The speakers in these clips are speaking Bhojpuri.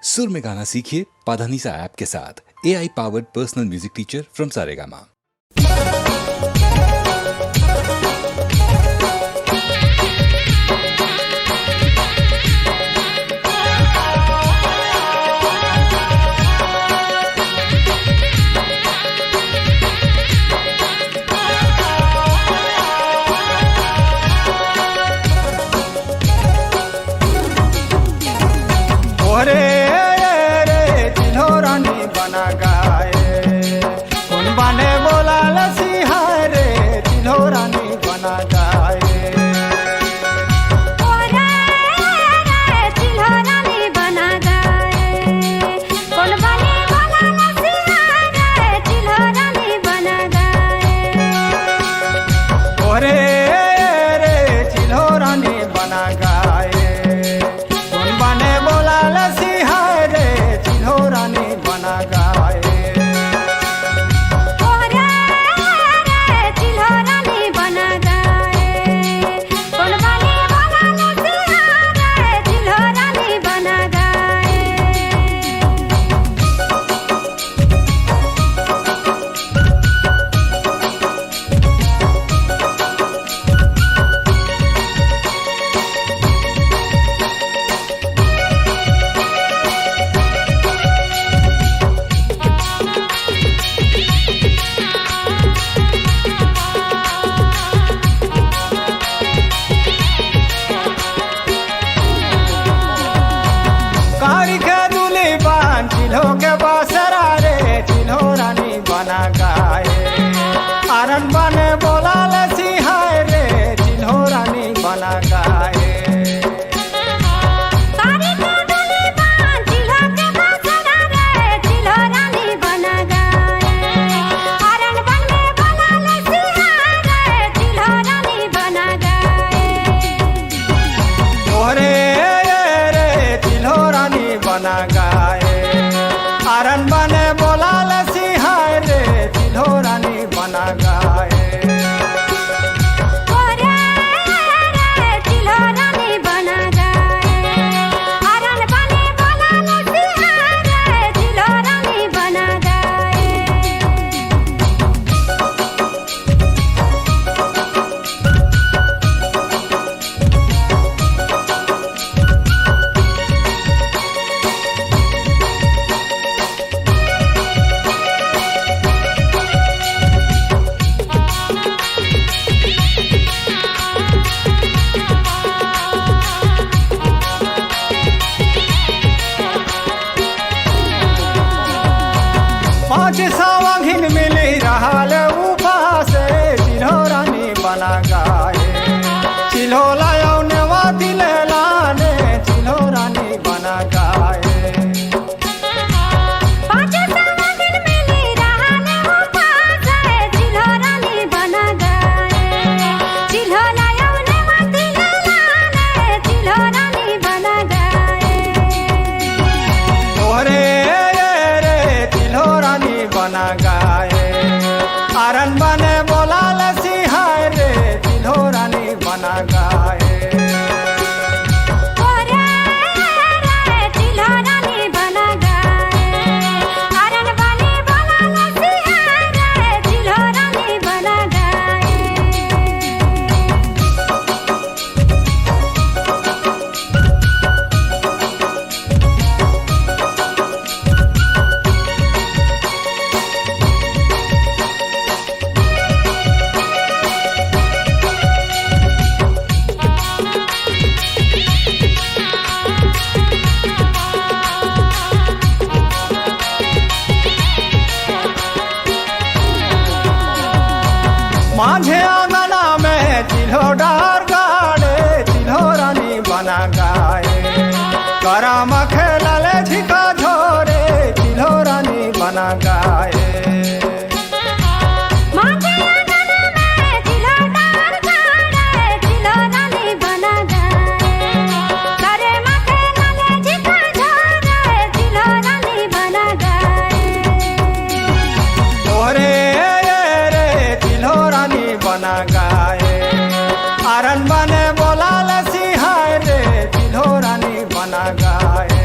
सुर में गाना सीखिए पाधानीसा ऐप के साथ। AI powered personal music teacher from Saregama. रे रे चिल्होरानी बना गाए कौन बने बोला लसीहा रे चिल्होरानी बना गाए रे रे चिल्होरानी बना गाए कौन बने बोला लसीहा रे चिल्होरानी बना गाए चिल्हो के बासरा रे चिल्होरानी बना गाए आरन बने बोला लसीहा रे चिल्होरानी बना गाए बना गाए आरन बने बोला लसीहा रे चिल्होरानी बना गाए पाँच सावंगिन मिली रहा उपास चिल्होरानी बना गाए चिल्हो लाने वाती लाने चिल्होरानी बना गाए बना गाए आरन बने बोला लसीहा रे चिल्होरानी बना गाए माझे आंगना में चिल्हो डार गाड़े चिल्होरानी बना गाए करम खेलले झिका झोरे चिल्होरानी बना गाए बना गाए आरन बने बोला लसीहा रे चिल्होरानी बना गाए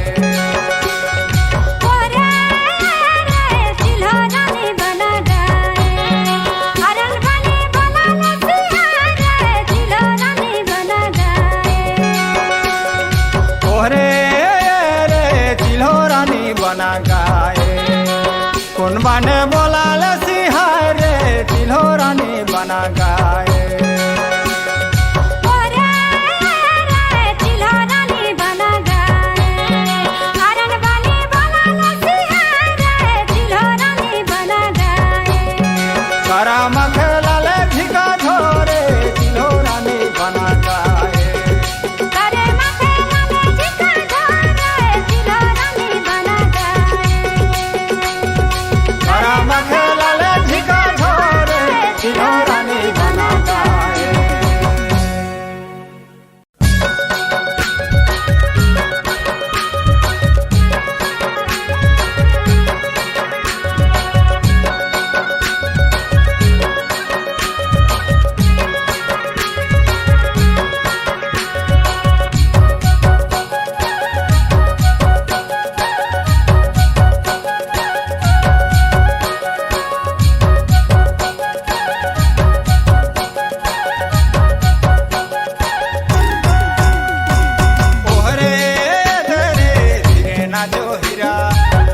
नाचो हीरा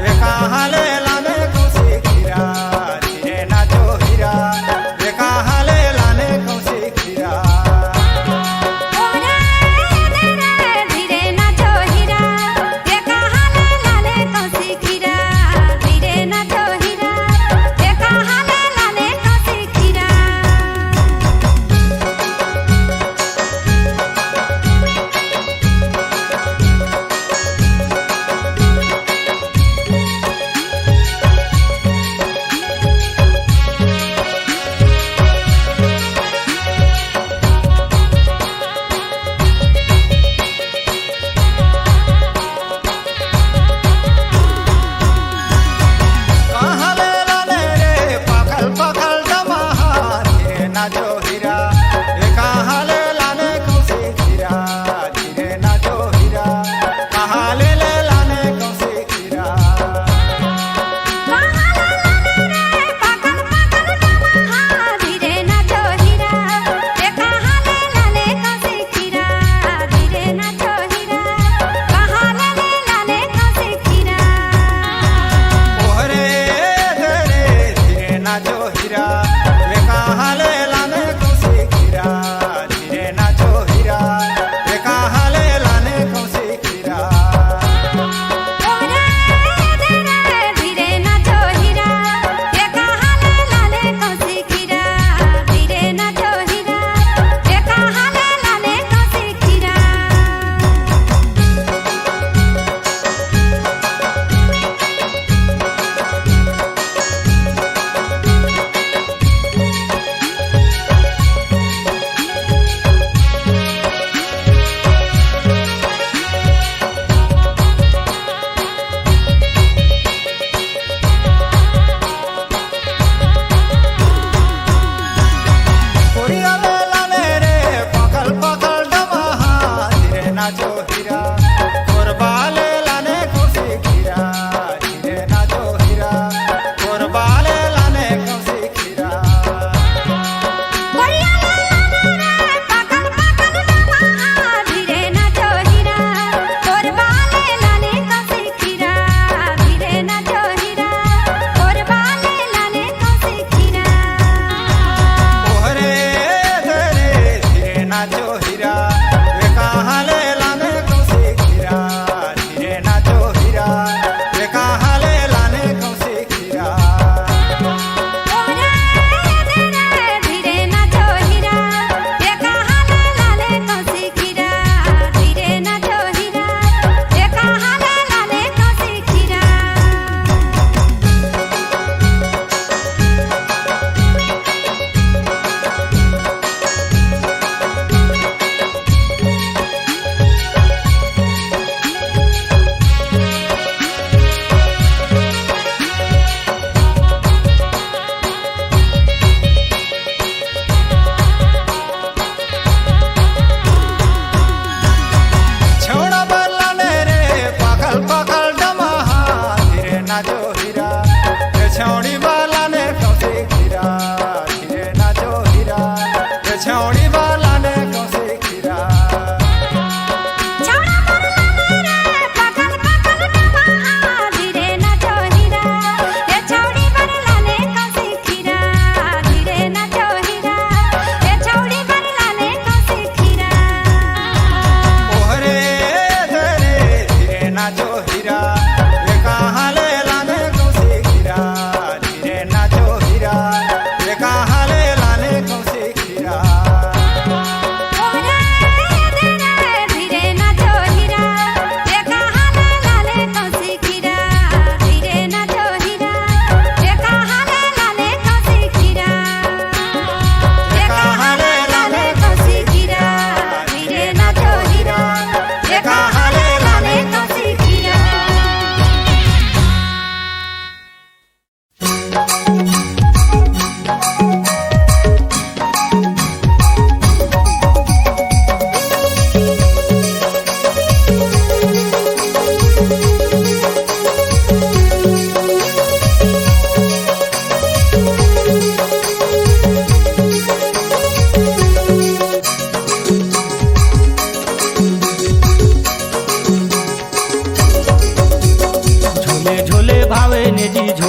रे कहाँ ले लाने कौसी खीरा धीरे नाचो हीरा रे कहाँ ले लाने कौसी खीरा धीरे नाचो हीरा रे कहाँ ले लाने कौसी खीरा धीरे नाचो हीरा रे कहाँ ले लाने कौसी खीरा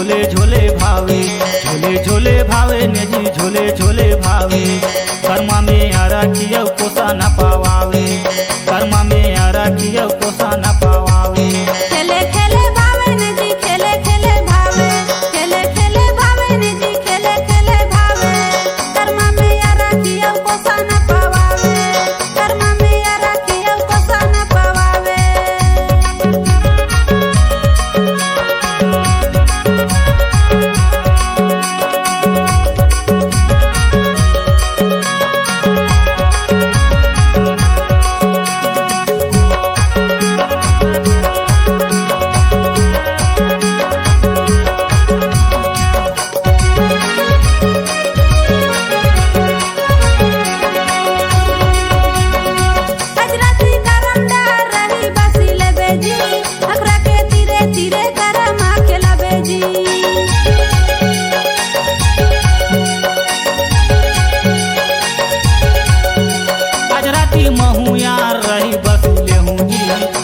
झोले झोले भावे, झोले झोले भावे ने जी झोले झोले भावे। कर्मा में आरा किया कोसा न पावावे, कर्मा में आरा किया कोसा न पावावे। खेले खेले भावे ने जी खेले खेले भावे, खेले खेले भावे ने जी खेले खेले भावे। कर्मा में आरा किया कोसा न पावावे, कर्मा में आरा किया कोसा न पावावे।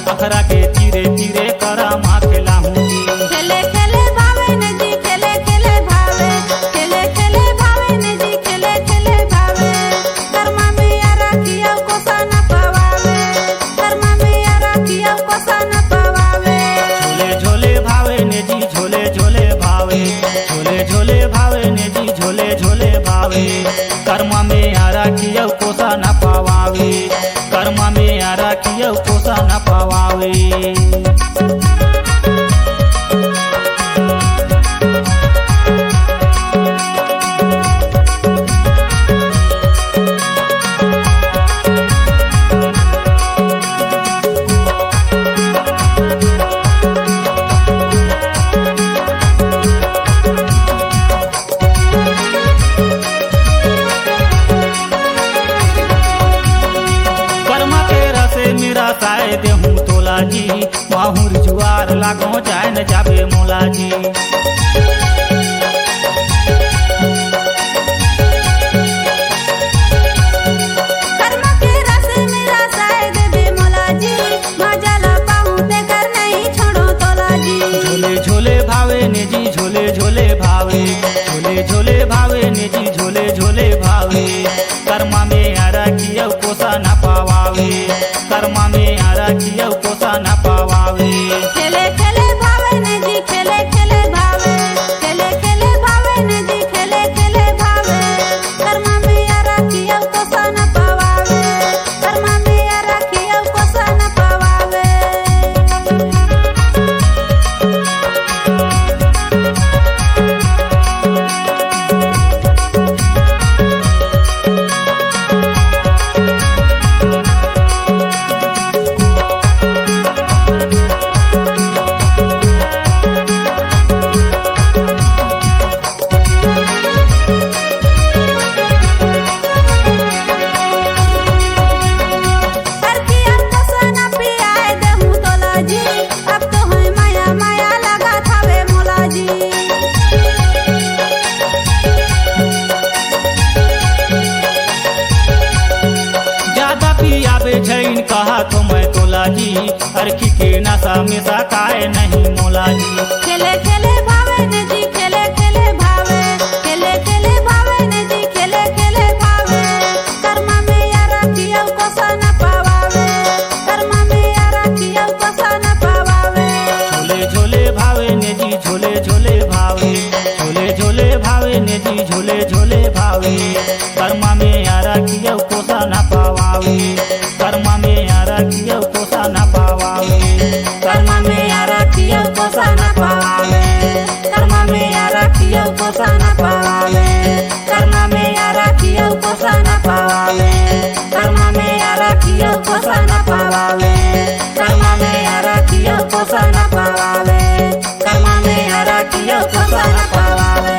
अखरा के तीरे तीरे करा माँ खेला हूँ जी। खेले खेले भावे ने जी खेले खेले भावे, खेले खेले भावे ने जी खेले खेले भावे। कर्मा में आरा किया कोसा न पावावे, कर्मा में आरा किया कोसा न पावावे। झोले झोले भावे ने जी झोले झोले भावे, झोले झोले भावे ने जी झोले झोले भावे। कर्मा में आरा किया कोसा न पावावे, कर्मा में आरा किया कोसा न पावावे। साए देहूँ तोला जी, माहुर जुआर लागो जाए न जाबे मोला जी। कर्मा के रस मेरा साए देबे मोला जी, मजाला पाऊँ ते कर नहीं छोड़ो तोला जी। झोले झोले भावे ने जी झोले झोले भावे, झोले झोले भावे ने जी झोले झोले भावे। कर्मा में आरा किया कोसा न पावावे, कर्मा में आरा किया कोसा न पावावे। खेले खेले भावे ने जी खेले खेले भावे, खेले खेले भावे ने जी खेले खेले भावे। कर्मा में आरा किया कोसा न पावावे, कर्मा में आरा किया कोसा न पावावे। कहा तो मैं तोला जी, अरखी के नशा में सकाए नहीं मोला जी। खेले खेले भावे ने जी खेले खेले भावे, खेले खेले भावे ने जी खेले खेले भावे। कर्मा में आरा किया कोसा न पावावे, कर्मा में आरा किया कोसा न पावावे। झोले झोले भावे ने जी झोले झोले भावे, झोले झोले भावे ने जी झोले झोले भावे। कर्मा में आरा किया कोसा न पावावे, कर्मा में आरा किया कोसा न पावावे। कर्मा में आरा किया कोसा न पावावे, कर्मा में आरा किया कोसा न पावावे। कर्मा में आरा किया कोसा न पावावे, कर्मा में आरा किया कोसा न पावावे। कर्मा में आरा किया कोसा न पावावे, कर्मा में आरा किया कोसा न पावावे।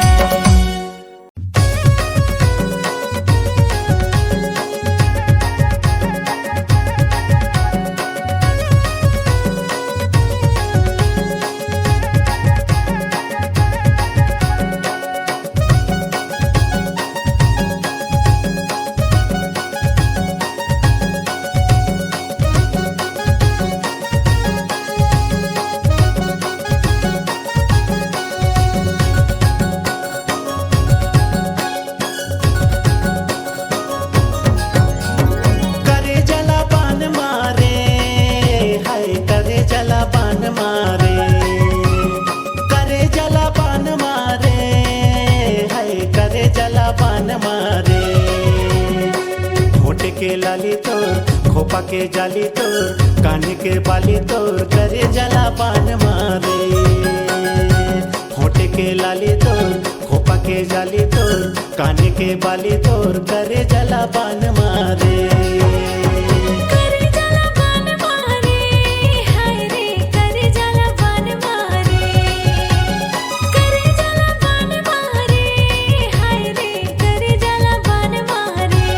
खोपा के जाली तोर कान के बाली तोर करे जला पान मारे होठ के लाली तोर खोपा के जाली तोर कान के बाली तोर करे जला पान मारे करे जला पान मारे हाय रे करे जला पान मारे करे जला पान मारे हाय रे करे जला पान मारे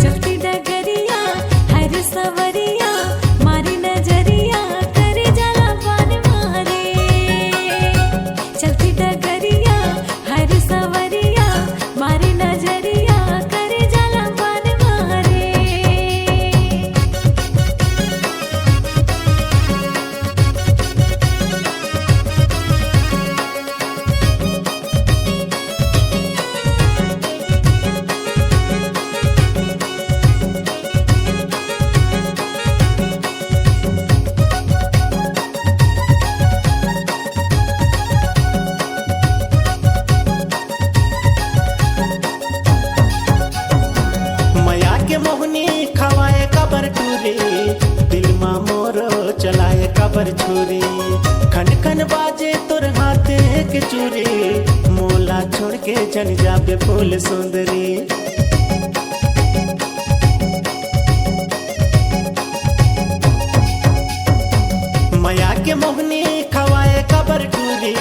चलती डगरिया हर सवरिया मारी नजरिया करे जला पान मारे चलती डगरिया हर सवरिया मारी नजरिया करे जला पान मारे मया के मोहनी खवाए कबर टूरी दिल मा मोर चलाए कबर छुरी खन खन बाजे तोर हाथे के चूरी मोला छोड़ के चल जाबे फूल सुंदरी मया के मोहनी खवाए कबर टूरी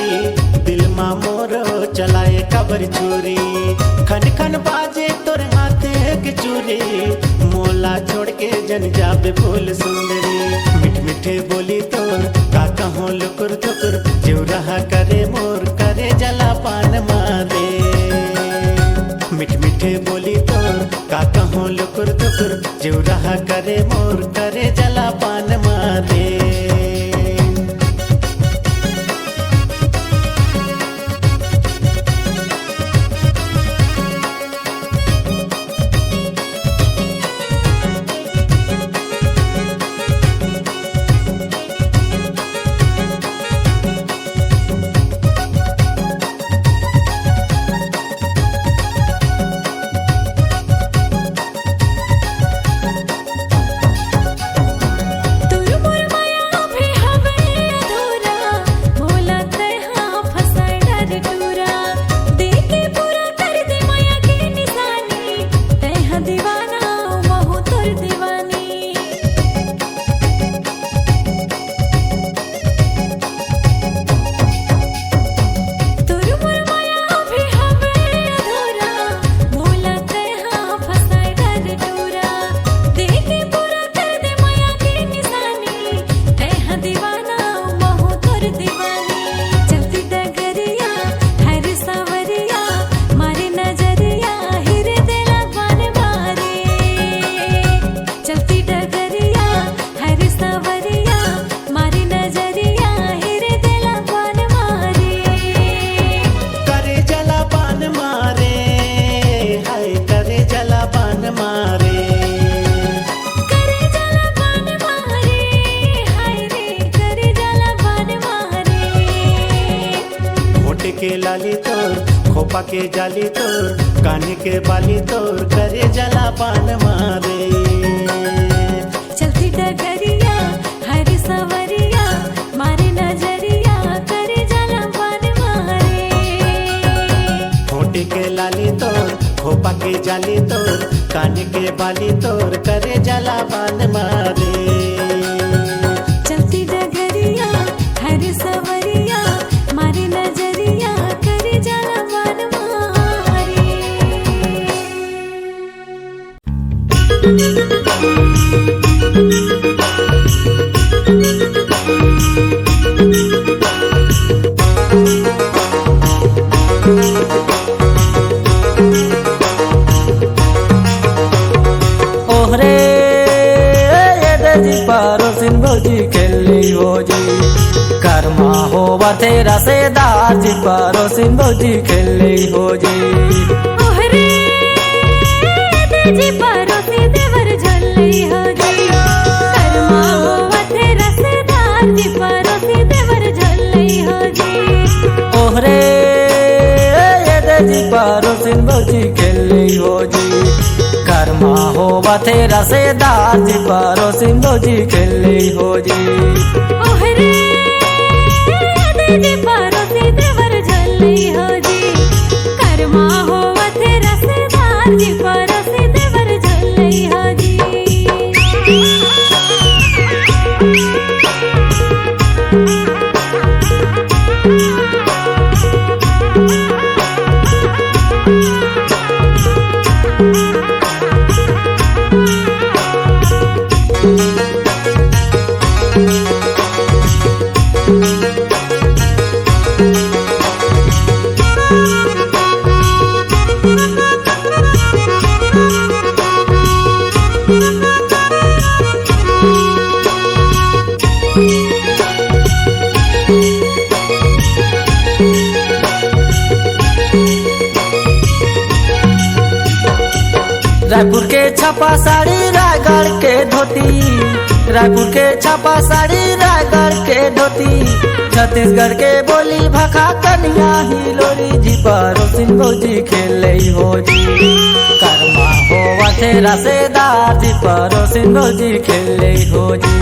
दिल मा मोर चलाए कबर छुरी खन खन बाजे तोर हाथे के चूरी मोला छोड़ के जन जाबे फूल सुंदरी मिठ मिठे बोली तोर का कहूँ लुकुर थुकुर जो रहा करे मोर करे जला पान मारे मिठ मिठे बोली तोर का कहूँ लुकुर थुकुर जो रहा करे मोर करे जला पान मारे तोर मोर माया भी हवे अधूरा मोला तहा फसाए डर टूरा देखे पूरा कर दे माया के निशानी तहा दीवाना महू तोर दीवानी तोर मोर माया भी हवे अधूरा मोला तहा फसाए डर टूरा देखे पूरा कर दे माया के निशानी तहा दीवाना महू तोर दीवानी चलती डगरिया हर सवरिया मारी नजरिया हिरे देला पान मारे चलती डगरिया हर सवरिया मारी नजरिया हिरे देला पान मारे करे जला पान मारे हाय करे जला पान मारे करे जला पान मारे हाय रे करे जला पान मारे होठ के लाली तोर खोपा के जाली तोर कान के बाली तोर करे जला पान मारे चलती डगरिया हर सवरिया मारी नजरिया करे जला पान मारे होठ के लाली तोर खोपा के जाली तोर कान के बाली तोर करे जला पान मारे चलती डगरिया हर सवरिया मारी नजरिया करे जला पान मारे ओहरे ये दजी पारो सिन भौजी खेली हो जी कर्मा हो तेरा से दाजी पारो सिन भौजी खेली हो जी ओहरे तेजी परोसी देवर झल्ली हो जी कर्मा होवा तेरा से दाजी परोसी देवर झल्ली हो जी ओहरे ये दजी पारो सिन भौजी खेली हो जी कर्मा कर्मा होवा थे रसेदार जी परोसिन भौजी खेले हो जी। ओहरे दे परोसी देवर झले हो जी। कर्मा होवा थे रसेदार जी परोसी देवर झले हो जी। रायपुर के छापा साड़ी रायगढ़ के धोती, रायपुर के छापा साड़ी रायगढ़ के धोती, छत्तीसगढ़ के बोली भाखा कन्या हिलोरी जी परोसिन भौजी खेले हो जी। कर्मा होवा थे रसेदार जी परोसिन भौजी खेले हो जी।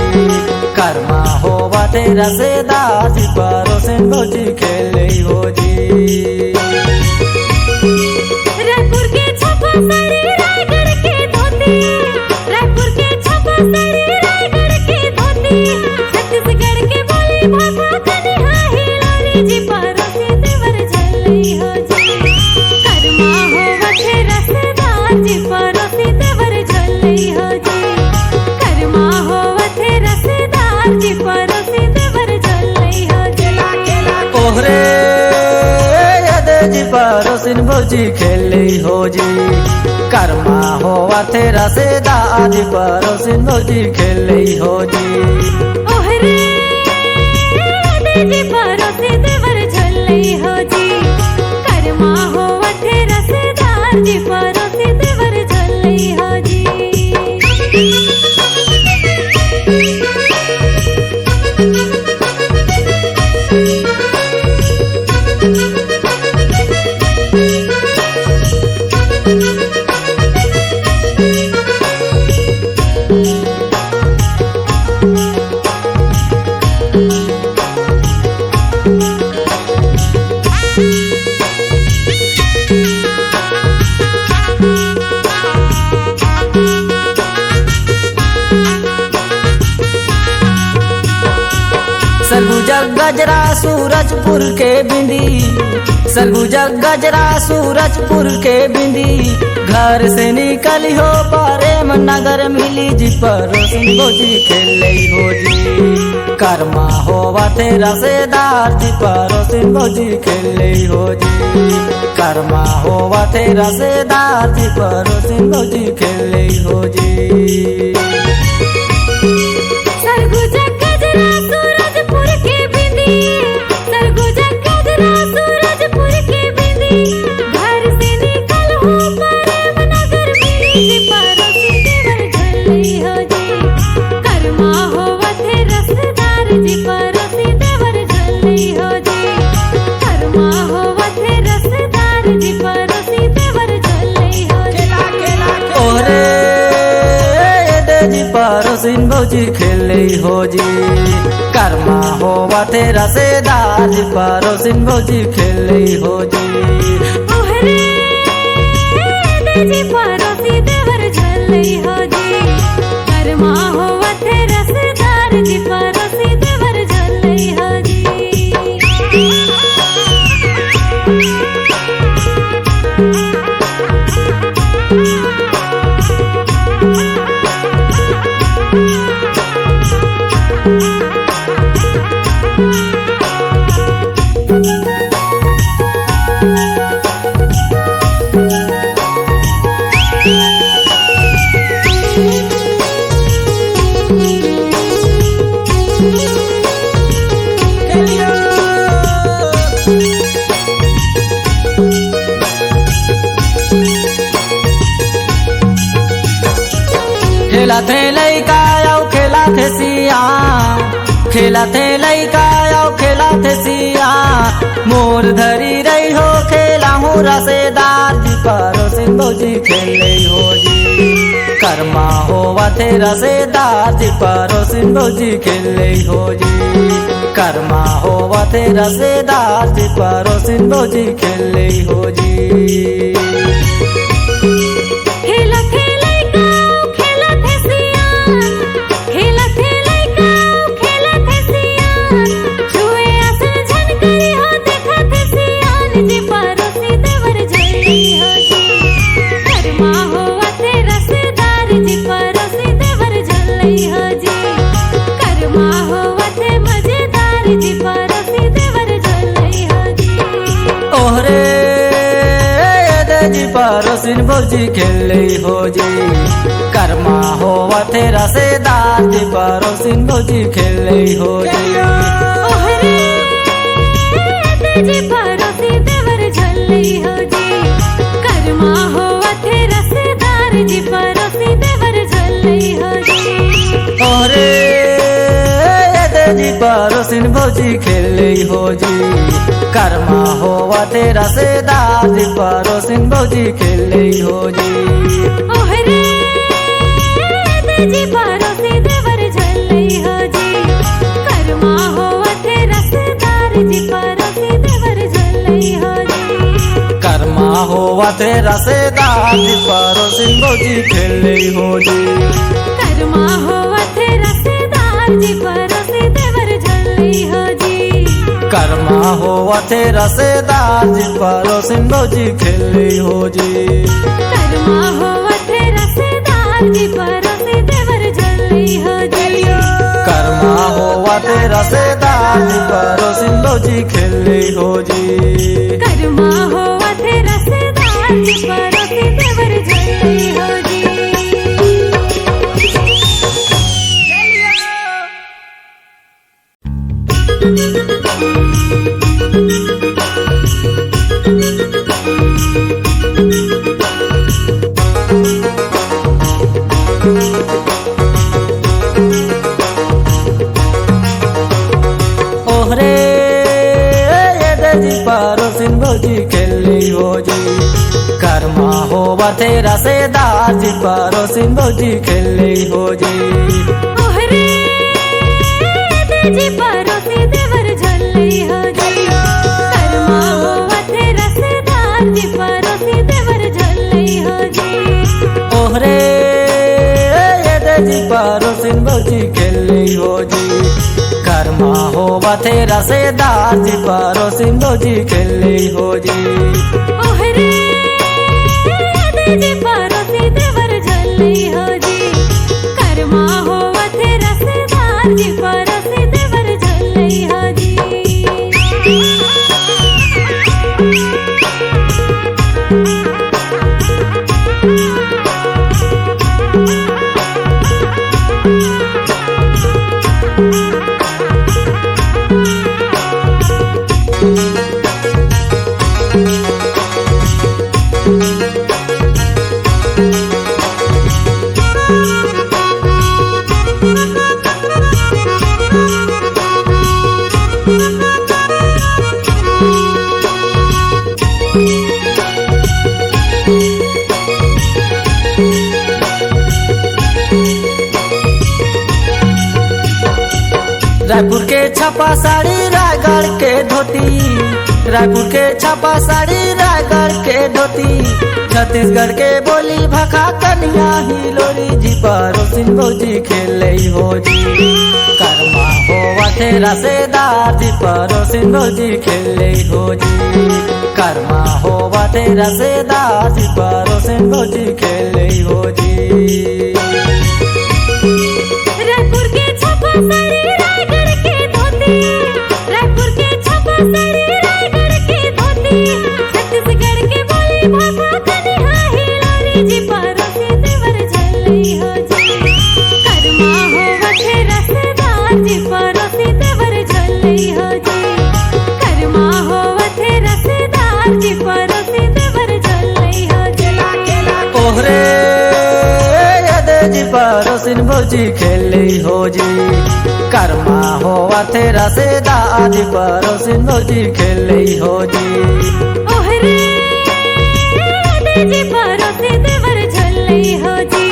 कर्मा होवा थे रसेदार जी परोसिन भौजी खेले हो जी। रायपुर के छापा साड़ी रायगढ़ के धोती, रायपुर के छापा साड़ी रायगढ़ के धोती, छत्तीसगढ़ के बोली भाषा कन्या हिलोरी जी परोसी देवर झले हो जी। कर्मा होवा थे रसेदार जी परोसी देवर झले हो जी। कर्मा होवा थे रसेदार जी परोसी देवर झले हो जी। ओहरे जी परोसिन भौजी खेले हो जी। कर्मा होवा थे रसेदार जी परोसिन भौजी खेले हो जी। ओहरे दे परोसी देवर झले हो जी। कर्मा होवा थे रसेदार जी परोसी देवर झले हो जी। सरगुजा गजरा सूरजपुर के बिंदी, सरगुजा गजरा सूरजपुर के बिंदी, घर से निकली हो प्रेम नगर मिली जी परोसिन भौजी खेले हो जी। कर्मा होवा थे रसेदार जी परोसिन भौजी खेले हो जी। कर्मा होवा थे रसेदार जी परोसिन भौजी खेले हो जी। सरगुजा गजरा सूरजपुर के बिंदी, सरगुजा गजरा सूरजपुर के बिंदी, घर से निकल हो प्रेम नगर मिली जी परोसी देवर झले हो जी। कर्मा होवा थे रसेदार जी परोसी देवर झले हो जी। कर्मा होवा थे रसेदार जी परोसी देवर झले हो जी। ओहरे जी परोसिन भौजी खेले हो जी। कर्मा होवा थे रसेदार जी परोसिन भौजी खेले हो जी। ओहरे दे परोसी देवर झले हो जी। कर्मा होवा थे रसेदार जी परोसी देवर झले हो जी। खेला थे लइका आओ खेला थे सिया, खेला थे लइका आओ खेला थे सिया, मोर धरी रही हो खेला हूँ रसेदार जी परोसिन भौजी खेले हो जी। कर्मा होवा तेरा से दादी पड़ोसिन भौजी खेले हो जी कर्मा होवा तेरा से दादी पड़ोसिन भौजी खेले हो जी खेला खेलै गाँव खेला थे सियान खेला खेलै गाँव खेला थे सियान छुए आसन झनकरी हो देखा थे सियान जी पड़ोसी देवर झली हो जी कर्मा होवा तेरा से दादी पड़ोसी देवर झली हो जी कर्मा होवा ते मजेदार जी पड़ोसी देवर झली हो जी ओहरे जी पड़ोसिन भौजी खेले हो जी कर्मा होवा तेरा से दादी पड़ोसिन भौजी खेले हो जी ओहरे तेजी पड़ोसी देवर झली हो जी कर्मा होवा थे रसेदार जी पड़ोसी देवर झली हो जी ओरे जी पड़ोसिन भौजी खेले हो जी कर्मा होवा तेरा से दादी पड़ोसिन भौजी खेले हो जी ओहरे तेजी पड़ोसी देवर झली हो जी कर्मा होवा थे रसेदार जी पड़ोसी देवर झली हो जी कर्मा होवा तेरा से दादी पड़ोसिन भौजी खेले हो जी कर्मा होवा थे रसेदार जी पड़ोसी देवर झली हो जी कर्मा होवा तेरा से दादी पड़ोसिन भौजी खेले हो जी कर्मा होवा थे रसेदार जी पड़ोसी देवर झली हो जी कर्मा होवा तेरा से दादी पड़ोसिन भौजी खेले हो जी कर्मा होवा थे रसेदार जी पड़ोसी देवर झली हो जी ओहरे जी पड़ोसिन भौजी खेले हो जी कर्मा होवा तेरा से दादी पड़ोसिन भौजी खेले हो जी ओहरे तेजी पड़ोसी देवर झली हो जी कर्मा होवा थे रसेदार जी पड़ोसी देवर झली हो जी ओहरे जी पड़ोसिन भौजी खेले हो जी कर्मा होवा तेरा से दादी पड़ोसिन भौजी खेले हो जी ओहरे तेजी पड़ोसी देवर झली हो जी कर्मा होवा थे रसेदार जी पड़ोसी देवर झली हो जी रायपुर के छापा साड़ी रायगढ़ के धोती रायपुर के छापा साड़ी रायगढ़ के धोती छत्तीसगढ़ के बोली भाखा कन्या हिलोरी जी पड़ोसिन भौजी खेले हो जी कर्मा होवा तेरा से दादी पड़ोसिन भौजी खेले हो जी कर्मा होवा तेरा से दादी पड़ोसिन भौजी खेले हो जी रायपुर के छापा साड़ी रायगढ़ के धोती रायपुर के छापा साड़ी रायगढ़ के धोती छत्तीसगढ़ के बोली भाषा कन्या हिलोरी जी पड़ोसी देवर झली हो जी कर्मा होवा थे रसेदार जी पड़ोसी देवर झली हो जी कर्मा होवा थे रसेदार जी पड़ोसी देवर झली हो जी ओहरे जी पड़ोसिन भौजी खेले हो जी कर्मा होवा तेरा से दादी पड़ोसिन भौजी खेले हो जी ओहरे तेजी पड़ोसी देवर झली हो जी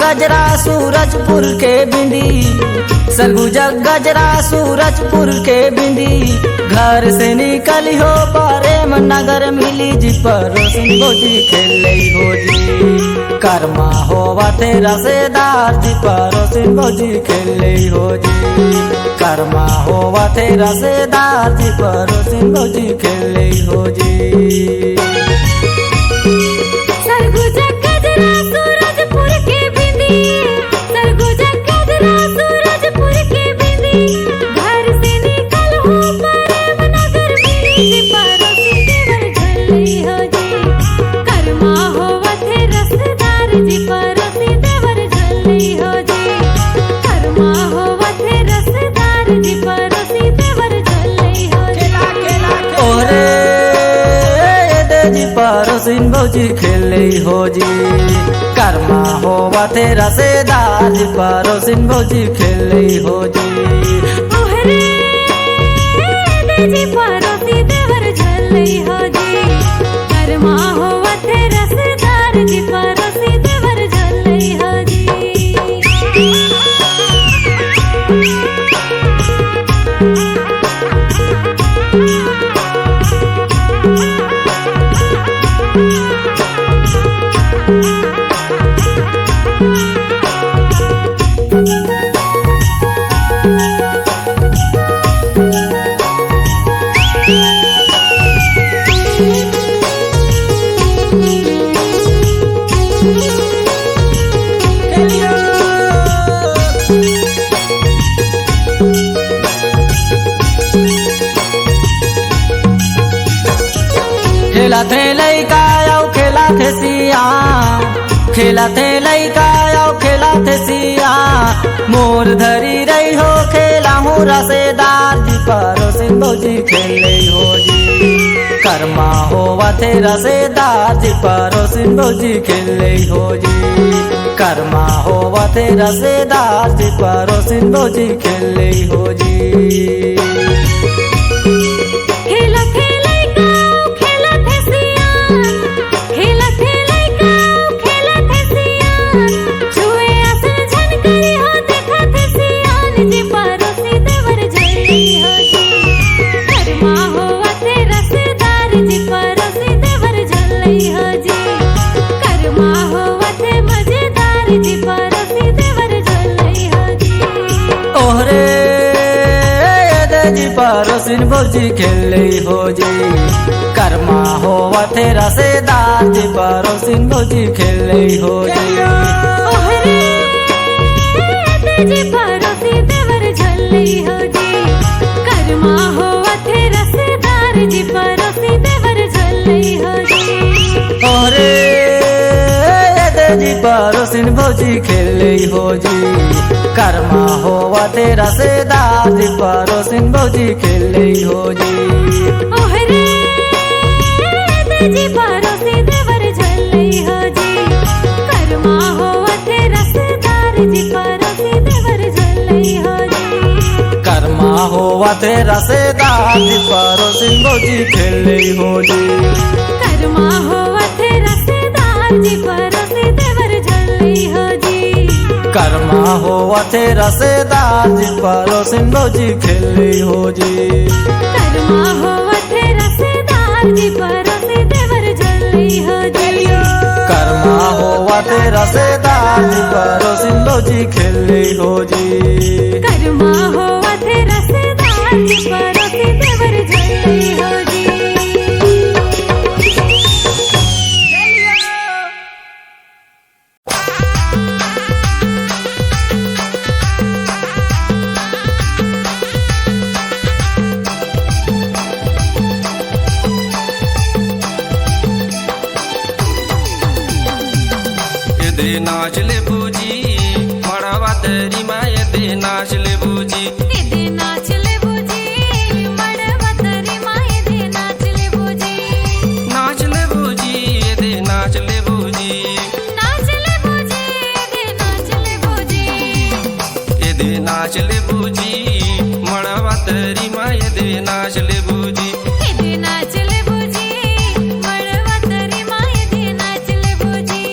गजरा सूरजपुर के बिंदी, सरगुजा गजरा सूरजपुर के बिंदी। घर से निकली हो प्रेम नगर मिली जी पड़ोसिन भौजी खेले हो जी। कर्मा होवा थे रसेदार जी पड़ोसिन भौजी खेले हो जी। कर्मा होवा थे रसेदार जी पड़ोसिन भौजी खेले हो जी। सरगुजा गजरा सूरजपुर के बिंदी, सरगुजा गजरा सूरजपुर के बिंदी। घर से निकल हो प्रेम नगर मिली जी पड़ोसी देवर झल्ली हो जी। कर्मा होवा थे रसदार जी पड़ोसी देवर झल्ली हो जी। कर्मा होवा थे रसदार जी पड़ोसी देवर झल्ली हो जी। ओरे जी पड़ोसिन भौजी खेले हो जी। कर्मा होवा थे रसेदार जी पड़ोसिन भौजी खेले हो जी। ओहरे जी पड़ोसी देवर झल्ली हो जी। कर्मा होवा थे रसदार जी पड़ोसी देवर झल्ली हो जी। खेला थे लइका आओ खेला थे सिया, खेला थे लइका आओ खेला थे सिया। मोर धरी रही हो खेला हूँ रसेदार जी पड़ोसिन भौजी खेले हो जी। कर्मा होवा थे रसेदार जी पड़ोसिन भौजी खेले हो जी। कर्मा होवा थे रसेदार जी पड़ोसिन भौजी खेले हो जी। खेला खेला गाँव खेला थे सियान, खेला खेला गाँव खेला थे सियान। छुए असल झनकरी हो देखा थे सियान जी पड़ोसी देवर झल्ली हो जी। कर्मा होवा थे रसेदार जी पड़ोसी देवर झल्ली हो जी। कर्मा होवा थे मजेदार जी पड़ोसी देवर झल्ली हो जी। ओहरे जी पड़ोसिन भौजी खेले हो जी। कर्मा होवा थे रसेदार जी पड़ोसिन भौजी खेले हो जी। ओहरे जी पड़ोसी देवर झल्ली हो जी। कर्मा होवा थे रसेदार जी पड़ोसी देवर झल्ली हो जी। ओहरे जी पड़ोसिन भौजी खेले हो जी। कर्मा होवा थे रसेदार जी पड़ोसिन भौजी खेले हो जी। ओहरे जी पड़ोसी देवर झल्ली हो जी। कर्मा होवा थे रसेदार जी पड़ोसी देवर झल्ली हो जी। कर्मा होवा थे रसेदार जी पड़ोसिन भौजी खेले हो जी। कर्मा होवा थे रसेदार जी पड़ोसी देवर झल्ली हो जी। कर्मा होवा थे रसेदार जी पड़ोसिन भौजी खेले हो जी। कर्मा होवा थे रसेदार जी पड़ोसी देवर झल्ली हो जी। कर्मा होवा थे रसेदार जी पड़ोसिन भौजी खेले हो जी। कर्मा होवा थे रसेदार जी पड़ोसी देवर झल्ली हो जी। दे नाच ले बूजी मड़वा तेरी माए दे नाच ले बूजी। दे नाच ले बूजी मड़वा तेरी माए दे नाच ले बूजी। नाच ले बूजी दे नाच ले बूजी। नाच ले बूजी दे नाच ले बूजी। दे नाच ले बूजी मड़वा तेरी माए दे नाच ले बूजी। दे नाच ले बूजी मड़वा तेरी माए दे नाच ले बूजी।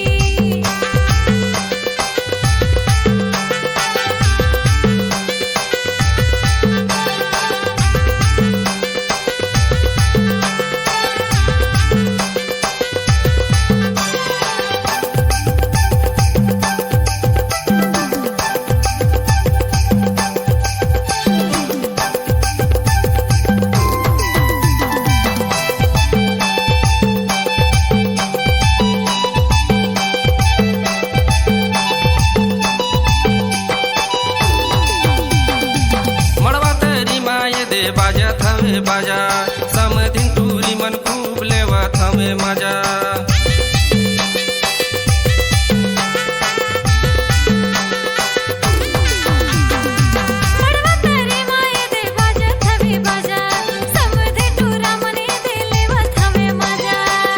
लेवत हमें मजा।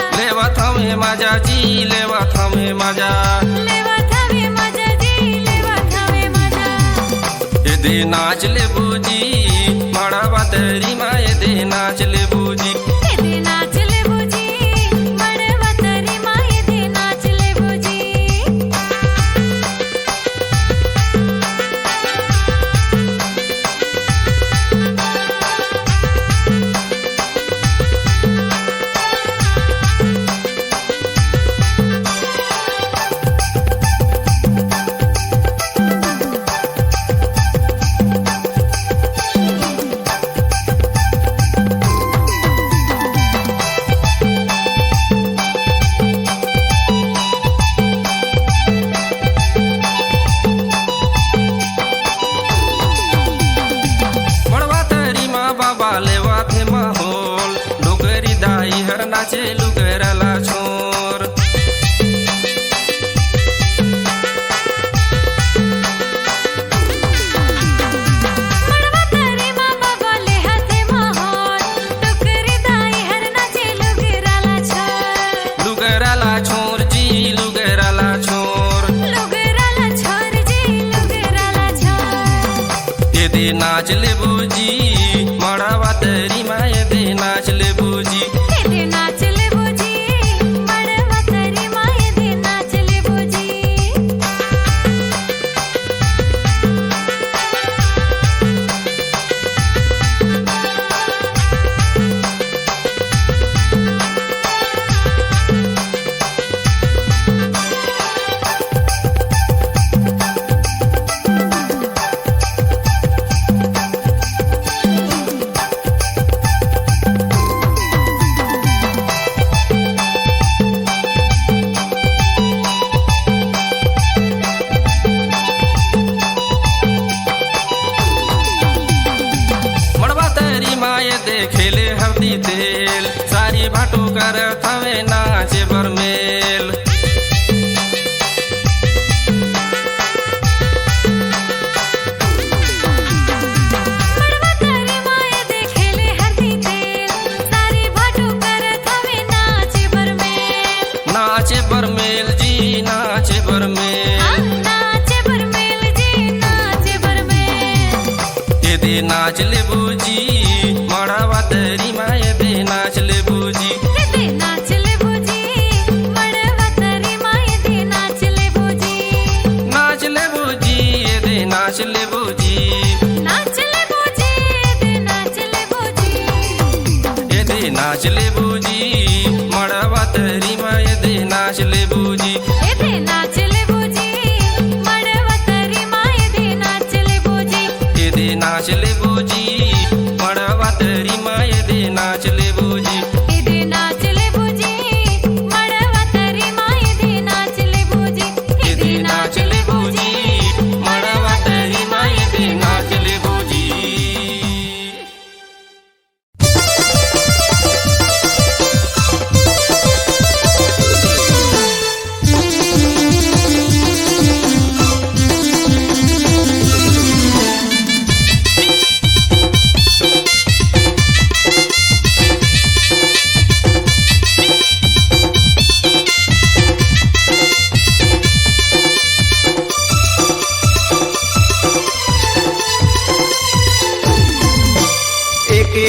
लेवत हमें मजा जी, लेवत हमें मजा। दे नाच ले बूजी मड़वा तेरी माए दे नाच ले बूजी। नाचे लुगरला छोर लुगरला छोर जी, लुगरला छोर। ये दे नाच ले बूजी मड़वा तेरी माए दे नाच ले बूजी। खेले हल्दी तेल सारी भाटू कर थवे नाचे बरमेल। नाचे बरमेल जी, नाचे बरमेल। ये दे नाच ले बूजी मड़वा तेरी माए दे नाच ले बूजी। नाच ले बूजी ये दे नाच ले बूजी। ये दे नाच ले बूजी मड़वा तेरी माए दे नाच ले बूजी। ये दे नाच ले बूजी मड़वा तेरी माए दे नाच ले बूजी। ये दे नाच ले बूजी मड़वा तेरी माए दे नाच ले बूजी।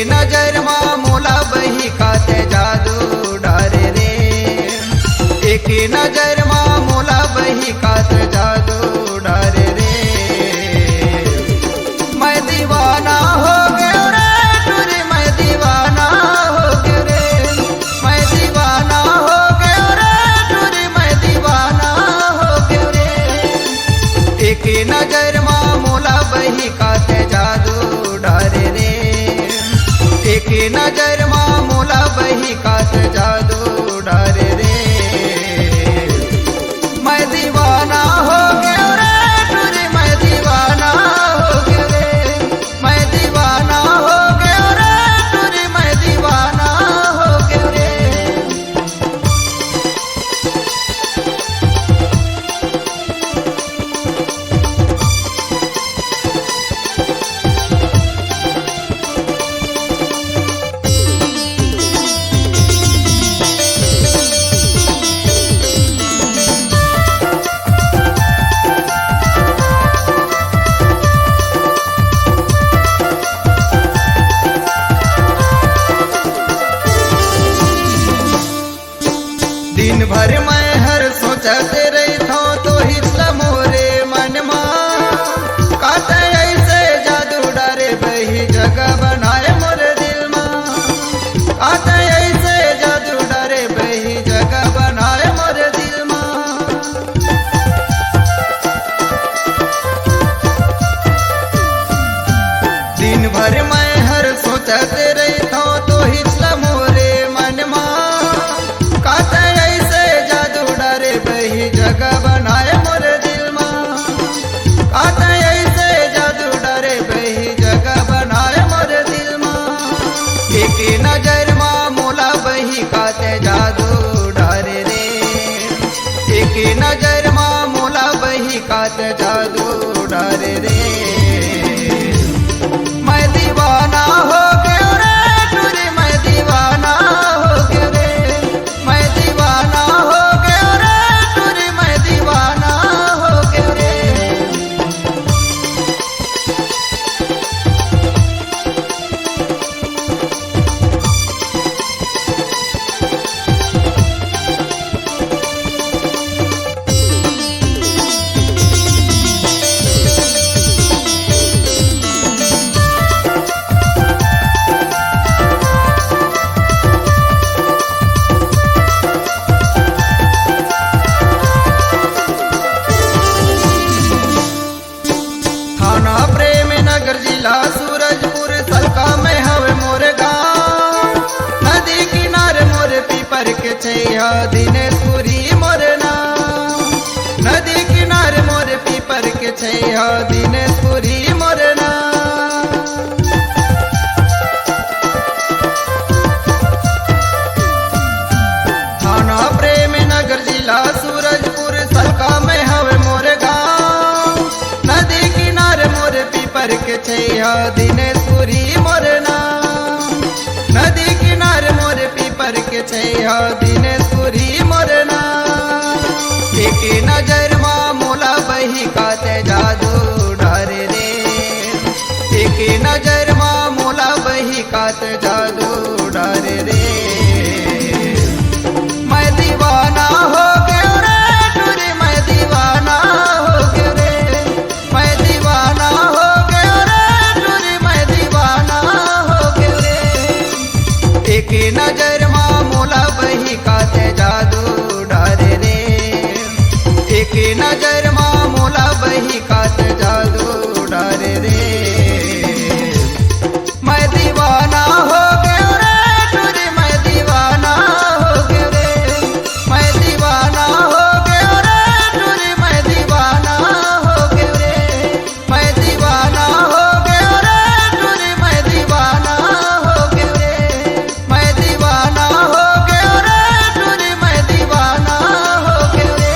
नजर मा मोला बही खाते जादू डारे रे। एक नजर मा मोला बही खाते जादू डारे रे। मैं दीवाना हो गया रे टूरी, मैं दीवाना हो गया रे। मैं दीवाना हो गया रे टूरी, मैं दीवाना हो गया रे। एक नजर मा मोला बही खाते जादू डारे रे। एक नजर मा मोला बही कात जादू डारे रे। मैं दीवाना हो गया रे टूरी, मैं दीवाना हो गया रे। मैं दीवाना हो गया रे टूरी, मैं दीवाना हो गया रे। दिन भर मैं हर सोचते रही था तो हिचला मोरे मन काते ऐसे जादू डारे बही जगह बनाए मोरे दिल में काते ऐसे जादू डारे बही जगह बनाए मोरे दिल में दिन भर मैं हर सोचते रही था तो हिचला मोरे मन काते ऐसे जादू डारे बही जगह बनाए मोरे दिल में काते ऐसे जादू डारे बही जगह बनाए मोरे दिल में एक नजर माँ मोला बही काते जादू डारे रे एक नजर माँ मोला बही काते जादू डारे रे मैं दीवाना हो गया रे टूरी मैं दीवाना हो गया रे मैं दीवाना हो गया रे टूरी मैं दीवाना हो गया रे थाना प्रेम नगर जिला सूरजपुर सलका में हवे मोरे गाँव नदी किनारे मोरे पीपर के छैया दिनेशपुरी मोरे नाम नदी किनारे मोरे पीपर के छैया दिनेशपुरी मोरे नाम थाना प्रेम नगर जिला सूरजपुर सलका में हवे मोरे गाँव नदी किनारे मोरे पीपर के छैया दिनेशपुरी मोरे नाम नदी किनारे मोरे पीपर के छैया दिनेशपुरी मोरे नाम एक नजर माँ मोला बही काते जादू डारे रे एक नजर माँ मोला बही काते जादू डारे रे मैं दीवाना हो गया रे टूरी मैं दीवाना हो गया रे मैं दीवाना हो गया रे टूरी मैं दीवाना हो गया रे एक नजर माँ मोला बही काते जादू डारे रे एक नजर माँ मोला बही काते जादू डारे रे मैं दीवाना हो गया रे टूरी मैं दीवाना हो गया रे मैं दीवाना हो गया रे टूरी मैं दीवाना हो गया रे मैं दीवाना हो गया रे टूरी मैं दीवाना हो गया रे मैं दीवाना हो गया रे टूरी मैं दीवाना हो गया रे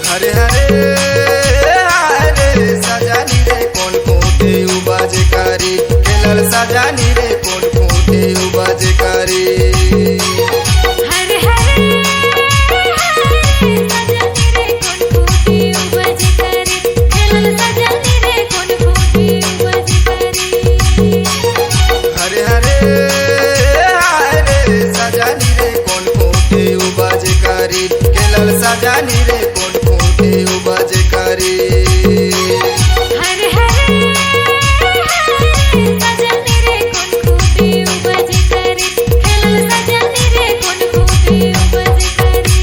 हरे हरे हरे सजानी रे कौन फूटे उबाज कारी खेलल सजानी रे कौन फूटे उबाज कारी हरे हरे सजनी रे कौन फूटे उबज करी खेलल सजनी रे कौन फूटे उबज करी हरे हरे सजनी रे कौन फूटे उबज करी खेलल सजनी रे कौन फूटे उबज करी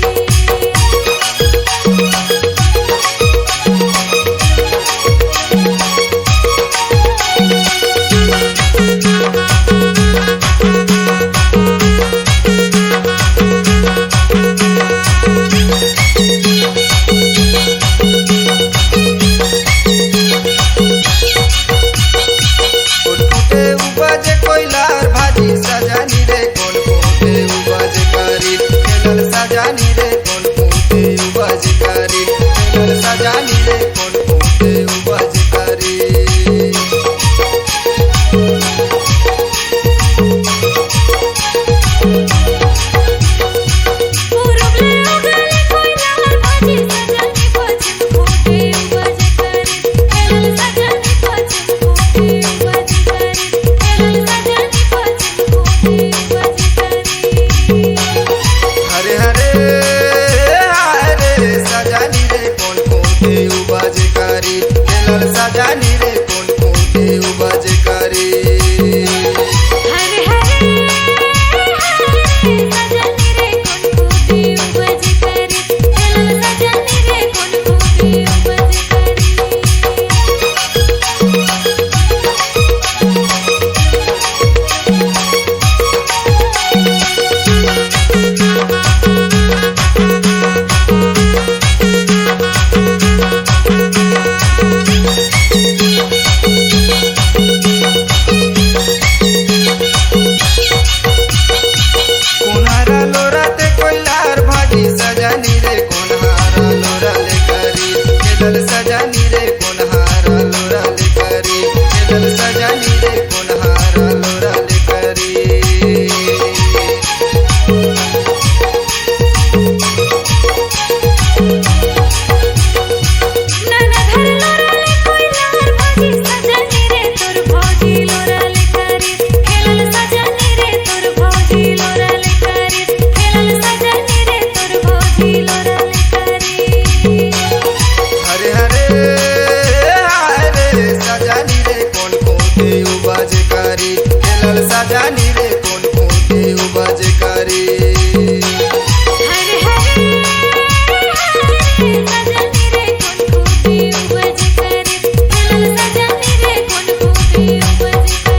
खेलल सजानी रे कोनहारा लोरा ले करी खेलल सजानी रे कोनहारा लोरा ले करी सजानी रे कौन कोते उबाज करी हरे हरे सजानी रे कौन कोते उबाज करी खेलल सजानी रे कौन कोते उबाज करी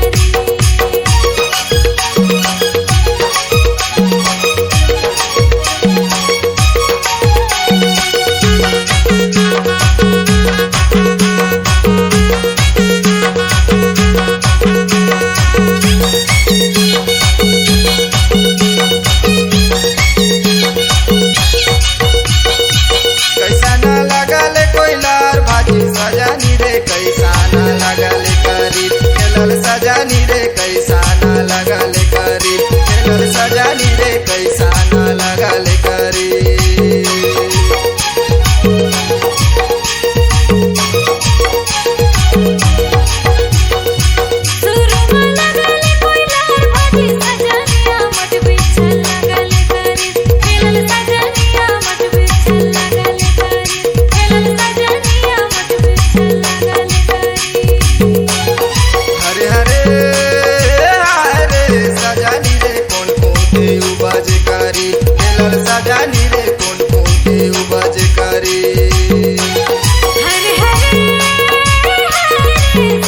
सजानी रे कैसा ना लगल करी खेलल सजानी रे कैसा ना लगल करी खेलल सजानी रे कैसा ना लगल करी सजानी रे कौन कोते उबाज करी हरे हरे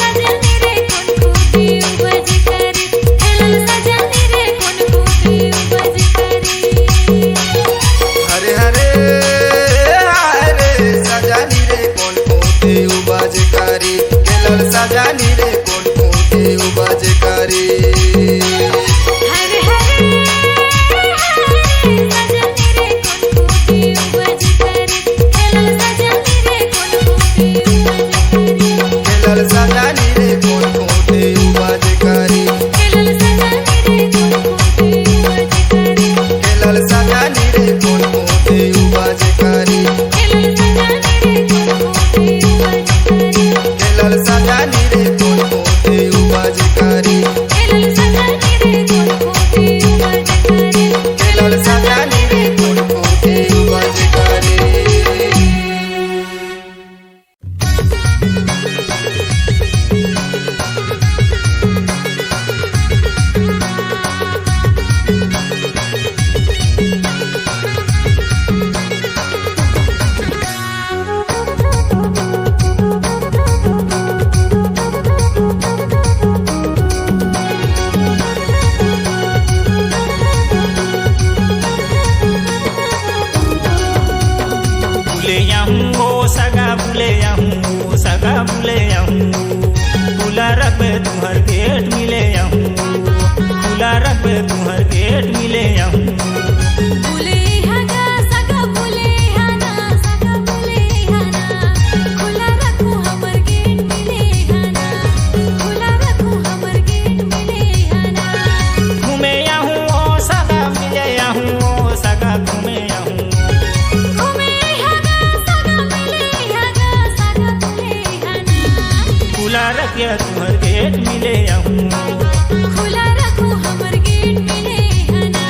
सजानी रे कौन कोते उबाज करी खेलल सजानी रे कौन कोते उबाज करी हरे हरे सजानी रे कौन कोते उबाज करी खेलल सजानी रे कौन कोते उबाज करी हरे हरे सजानी रे कौन कोते उबाज करी खेलल सजानी रे कौन कोते उबाज करी खेलल सजानी रे कौन कोते उबाज करी खेलल सजानी रे कौन कोते उबाज करी खेलल सजानी रे कौन कोते उबाज करी खेलल सजानी रे कौन कोते उबाज करी खेलल सजानी रे कौन कोते उबाज करी खुला रखबे तुम्हार गेट मिले खुला रखबे तुम्हार गेट मिले बुले हगा सगा बुले हना सगा बुले हना खुला रखू हमर गेट मिले हना खुला रखू हमर गेट मिले हना घूमे आहूँ ओ सगा मिले आहूँ ओ सगा घूमे आहूँ घूमे हगा सगा मिले हगा सगा बुले हना खुला रखिया तुम्हार गेट मिले खुला रखू हमर गेट मिले हना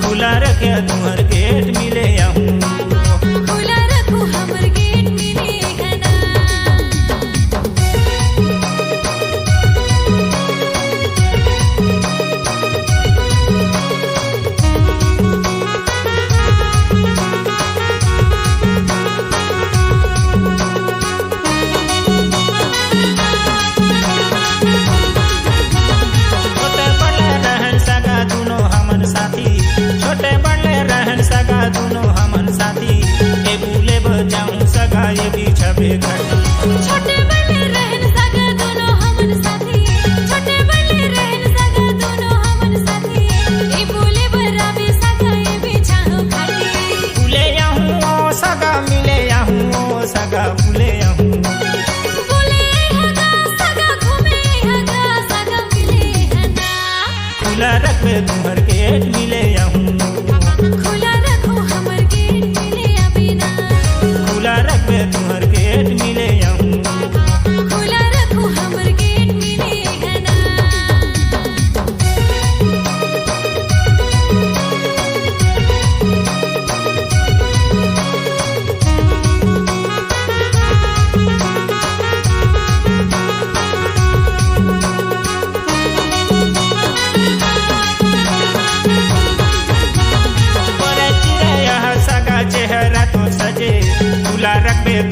खुला रखिया तुम्हार गेट मिले खुला रखू हमर गेट मिले हना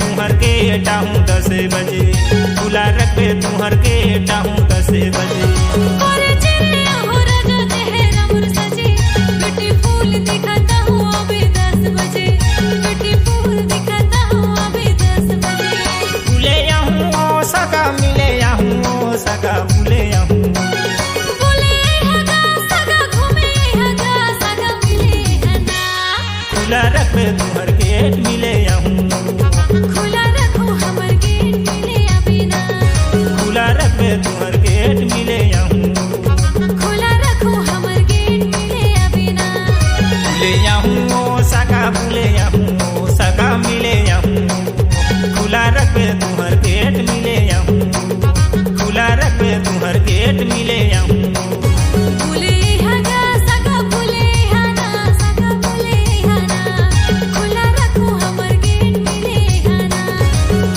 तुहर के टाहूँ 10 बजे खुला रखबे तुहर के टाहूँ 10 बजे कोरे चिड़िया हो राजा चेहरा मोर सजे ब्यूटीफुल दिखाता हूँ अभी 10 बजे ब्यूटीफुल दिखाता हूँ अभी 10 बजे भूले आऊँ ओ सगा मिले आऊँ ओ सगा भूले आऊँ बोले हगा सगा घूमे हगा सगा मिले हगा खुला रखबे तुहर गेट मिले आऊँ खुला रखो हमर गेट मिले अभी ना खुला रखबे तुहर गेट मिले आऊँ खुला रखो हमर गेट मिले अभी ना भूले आऊँ ओ सगा भूले आऊँ ओ सगा मिले आऊँ खुला रखबे तुहर गेट मिले आऊँ खुला रखबे तुहर गेट मिले आऊँ बोले हगा सगा बोले हना सगा बोले हना खुला रखो हमर गेट मिले हना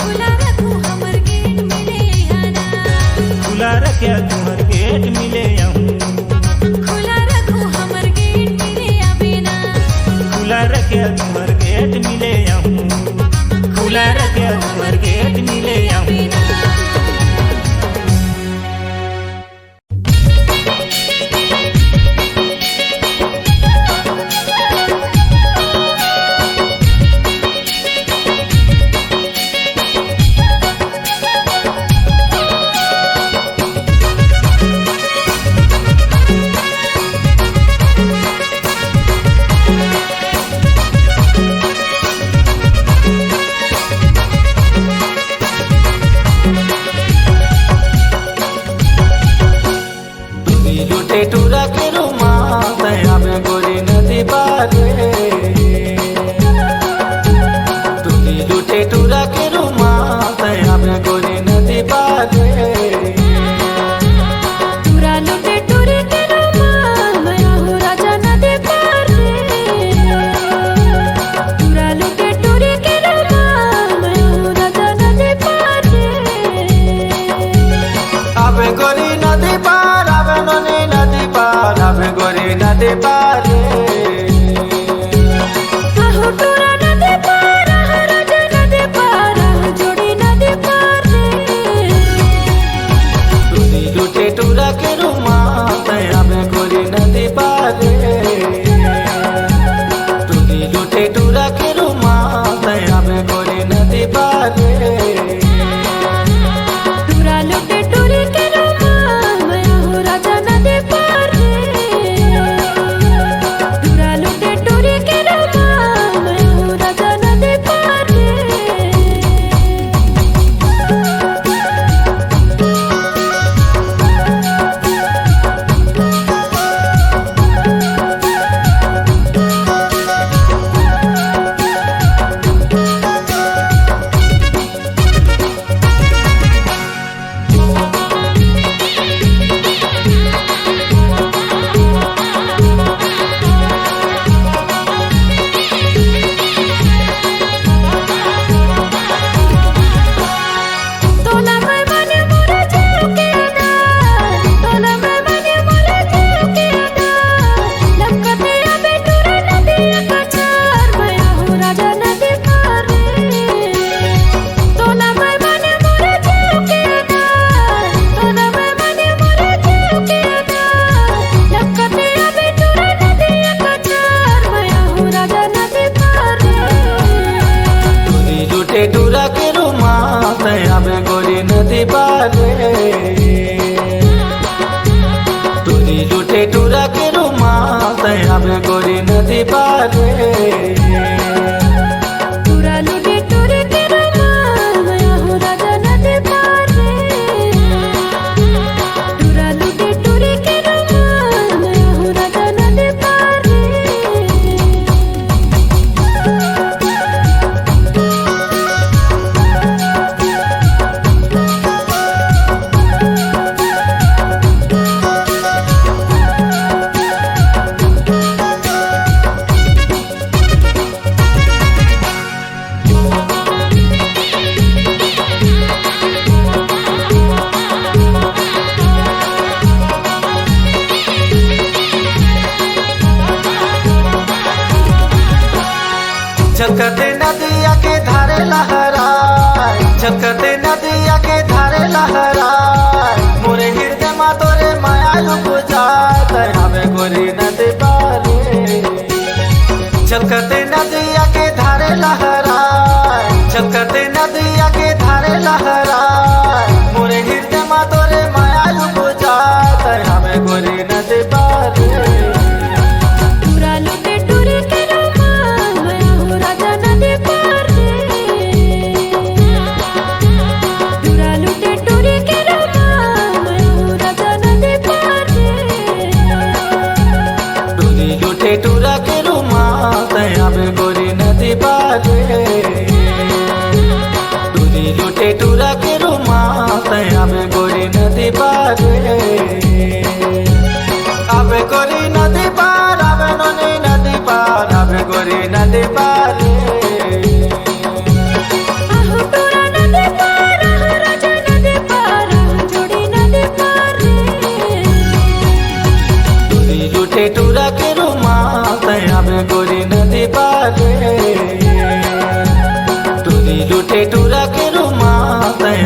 खुला रखो हमर गेट मिले हना खुला रखे तुहर गेट मिले आऊँ खुला रखो हमर गेट मिले अभी ना खुला रखे तुहर गेट मिले आऊँ खुला रखे तुहर गेट मिले आऊँ लुटे टूरा के रुमा दया में गोरी नदी पारे तुली लुटे टूरा के रुमा दया में गोरी नदी पारे तुरा लुटे टुरे के रमा मैं हो राजा नदी पार रे तुरा लुटे टुरे के रमा मैं हो राजा नदी पार रे आवे गोरी नदी पार आवे नदी नदी पार आवे गोरी नदी पार आहो टुरा नदी पार आहो राजा नदी पार आहो जोड़ी नदी पार रे तुली लुटे टूरा के रुमा दया में गोरी नदी पारे तुली लुटे टूरा के रुमा दया में गोरी नदी पारे तुरा लुटे टुरे के रमा मैं हो राजा नदी पार रे तुरा लुटे टुरे के रमा मैं हो राजा नदी पार रे तोला मैं माने मोरे जीव के अनार तोला मैं माने मोरे जीव के अनार लपकते आबे टुरे नदी का चार मैं हो राजा नदी पार रे तोला मैं माने मोरे जीव के अनार तोला मैं माने मोरे जीव के अनार लपकते आबे टुरे नदी का चार मैं हो राजा नदी पार रे तुली लुटे टूरा के रुमा दया में गोरी नदी पारे तुली लुटे टूरा के रुमा दया में गोरी नदी पारे तुरा लुटे टुरे के रमा मैं हो राजा नदी पार रे तुरा लुटे टुरे के रमा मैं हो राजा नदी पार रे छलकते नदिया के धारे लहराए मोरे हृदय मा तोरे माया लुक जाए हमें गोरी नदी पारे छलकते नदिया के धारे लहराए छलकते नदिया के धारे लहराए मोरे हृदय मा तोरे माया लुक जाए हमें गोरी नदी पारे टूरा लुटे टूरे के रामा मैं हूँ राजा नदी पार रे टूरा लुटे टूरे के रामा मैं हूँ राजा नदी पार रे टूरी लुटे टूरा के रुमा हमें गोरी नदी पारे टूरी लुटे टूरा के रुमा हमें गोरी नदी पारे आवे गोरी नदी पार आवे नोनी नदी पार आवे गोरी नदी पारे आहू टूरा नदी पार आहू राजा नदी पार आहू जोड़ी नदी पार रे टूरी लुटे टूरा के रुमा हमें गोरी नदी पारे टूरी लुटे टूरा के रुमा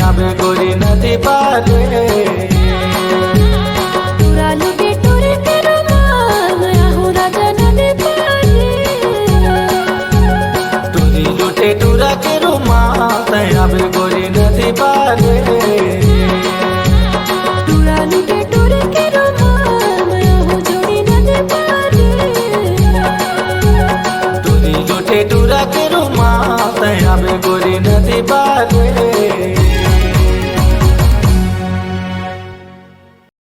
हमें गोरी नदी पारे